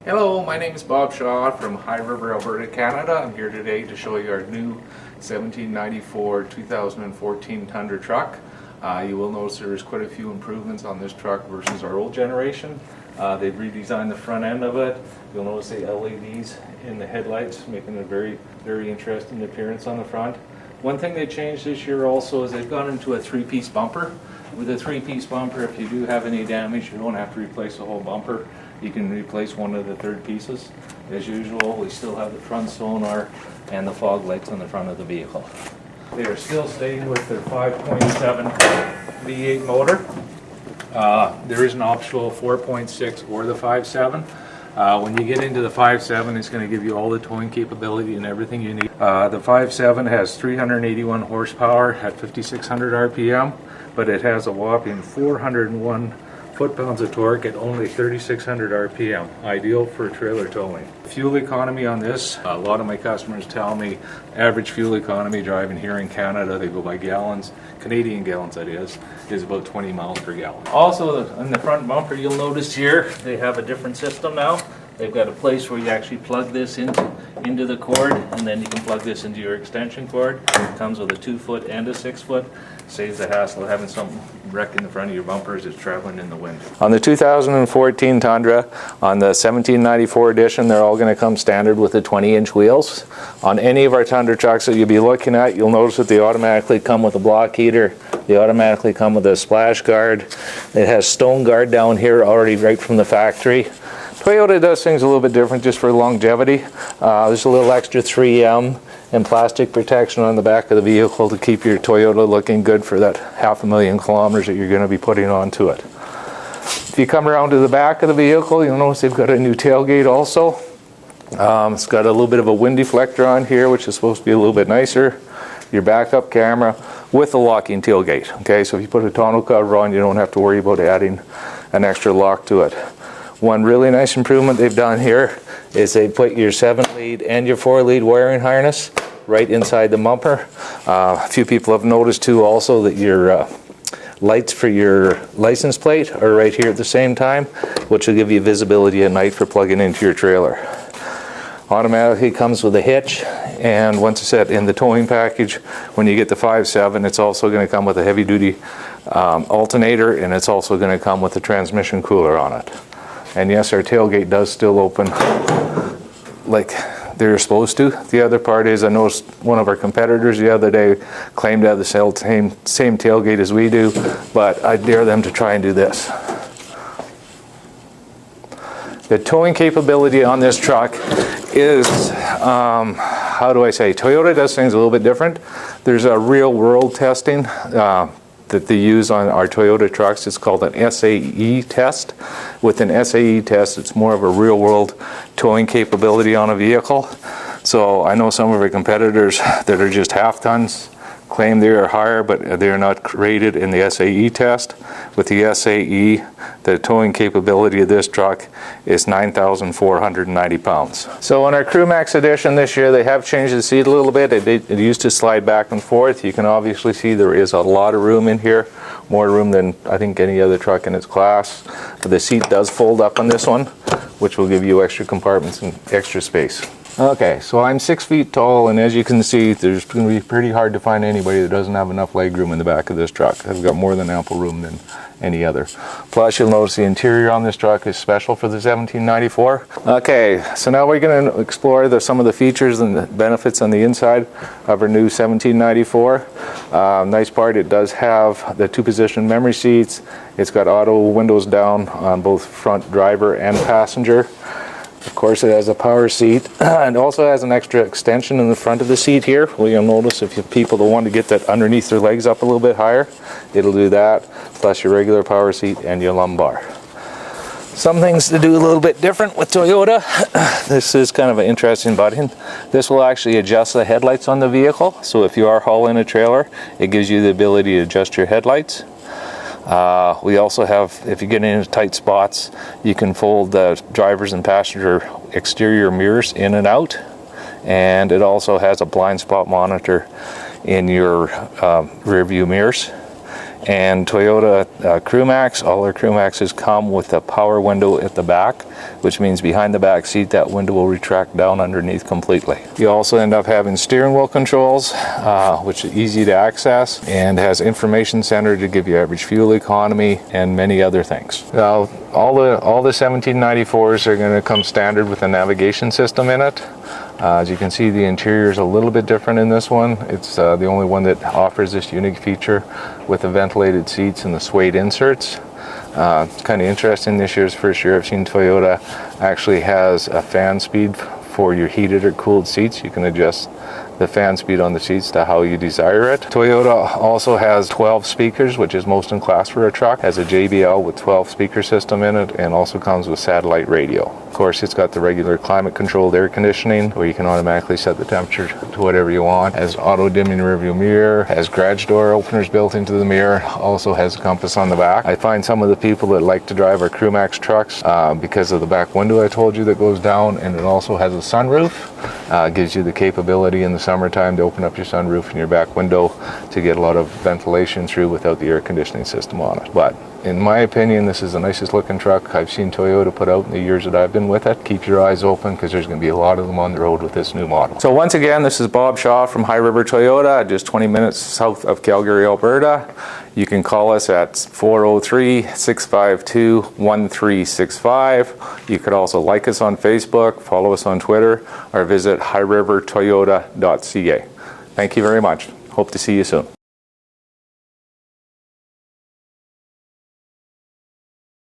Hello, my name is Bob Shaw from High River, Alberta, Canada. I'm here today to show you our new 1794 2014 Tundra truck. You will notice there's quite a few improvements on this truck versus our old generation. They've redesigned the front end of it. You'll notice the LEDs in the headlights, making a very interesting appearance on the front. One thing they changed this year also is they've gone into a three-piece bumper. With a three-piece bumper, if you do have any damage, you don't have to replace the whole bumper. You can replace one of the third pieces. As usual, we still have the front sonar and the fog lights on the front of the vehicle. They are still staying with their 5.7 V8 motor. There is an optional 4.6 or the 5.7. When you get into the 5.7, it's going to give you all the towing capability and everything you need. The 5.7 has 381 horsepower at 5,600 RPM, but it has a whopping 401 foot-pounds of torque at only 3,600 RPM, ideal for trailer towing. Fuel economy on this, a lot of my customers tell me average fuel economy driving here in Canada, they go by gallons, Canadian gallons that is about 20 miles per gallon. Also, on the front bumper, you'll notice here, they have a different system now. They've got a place where you actually plug this into the cord, and then you can plug this into your extension cord. It comes with a 2-foot and a 6-foot. Saves the hassle of having something wreck in the front of your bumper as it's traveling in the wind. On the 2014 Tundra, on the 1794 edition, they're all going to come standard with the 20-inch wheels. On any of our Tundra trucks that you'll be looking at, you'll notice that they automatically come with a block heater. They automatically come with a splash guard. It has stone guard down here already right from the factory. Toyota does things a little bit different just for longevity. There's a little extra 3M and plastic protection on the back of the vehicle to keep your Toyota looking good for that 500,000 kilometers that you're going to be putting onto it. If you come around to the back of the vehicle, you'll notice they've got a new tailgate also. It's got a little bit of a wind deflector on here, which is supposed to be a little bit nicer. Your backup camera with a locking tailgate. Okay, so if you put a tonneau cover on, you don't have to worry about adding an extra lock to it. One really nice improvement they've done here is they put your 7-lead and your 4-lead wiring harness right inside the bumper. A few people have noticed too also that your lights for your license plate are right here at the same time, which will give you visibility at night for plugging into your trailer. Automatically comes with a hitch, and once it's set in the towing package, when you get the 5.7, it's also going to come with a heavy-duty alternator, and it's also going to come with a transmission cooler on it. And yes, our tailgate does still open like they're supposed to. The other part is I noticed one of our competitors the other day claimed to have the same tailgate as we do, but I dare them to try and do this. The towing capability on this truck is, how do I say, Toyota does things a little bit different. There's a real world testing that they use on our Toyota trucks. It's called an SAE test. With an SAE test, it's more of a real-world towing capability on a vehicle. So I know some of our competitors that are just half tons claim they are higher, but they are not rated in the SAE test. With the SAE, the towing capability of this truck is 9,490 pounds. So on our CrewMax edition this year, they have changed the seat a little bit. It used to slide back and forth. You can obviously see there is a lot of room in here, more room than I think any other truck in its class. The seat does fold up on this one, which will give you extra compartments and extra space. Okay, so I'm 6 feet tall, and as you can see, there's going to be pretty hard to find anybody that doesn't have enough leg room in the back of this truck. I've got more than ample room than any other. Plus, you'll notice the interior on this truck is special for the 1794. Okay, so now we're going to explore some of the features and the benefits on the inside of our new 1794. Nice part, it does have the 2-position memory seats. It's got auto windows down on both front driver and passenger. Of course, it has a power seat, and also has an extra extension in the front of the seat here. Well, you'll notice if you have people that want to get that underneath their legs up a little bit higher, it'll do that, plus your regular power seat and your lumbar. Some things to do a little bit different with Toyota. This is kind of an interesting button. This will actually adjust the headlights on the vehicle, so if you are hauling a trailer, it gives you the ability to adjust your headlights. We also have, if you get into tight spots, you can fold the driver's and passenger exterior mirrors in and out, and it also has a blind spot monitor in your rear view mirrors. And Toyota CrewMax, all our CrewMaxes come with a power window at the back, which means behind the back seat that window will retract down underneath completely. You also end up having steering wheel controls, which is easy to access and has information center to give you average fuel economy and many other things. Now, all the 1794s are going to come standard with a navigation system in it. As you can see, the interior is a little bit different in this one. It's the only one that offers this unique feature with the ventilated seats and the suede inserts. It's kind of interesting. This year's first year I've seen Toyota actually has a fan speed for your heated or cooled seats. You can adjust the fan speed on the seats to how you desire it. Toyota also has 12 speakers, which is most in class for a truck. Has a JBL with 12 speaker system in it, and also comes with satellite radio. Of course, it's got the regular climate controlled air conditioning where you can automatically set the temperature to whatever you want. Has auto dimming rearview mirror, has garage door openers built into the mirror, also has a compass on the back. I find some of the people that like to drive our CrewMax trucks because of the back window I told you that goes down, and it also has a sunroof. Gives you the capability in the summertime to open up your sunroof and your back window to get a lot of ventilation through without the air conditioning system on it. But in my opinion, this is the nicest looking truck I've seen Toyota put out in the years that I've been with it. Keep your eyes open because there's going to be a lot of them on the road with this new model. So once again, this is Bob Shaw from High River Toyota, just 20 minutes south of Calgary, Alberta. You can call us at 403-652-1365. You could also like us on Facebook, follow us on Twitter, or visit highrivertoyota.ca. Thank you very much. Hope to see you soon.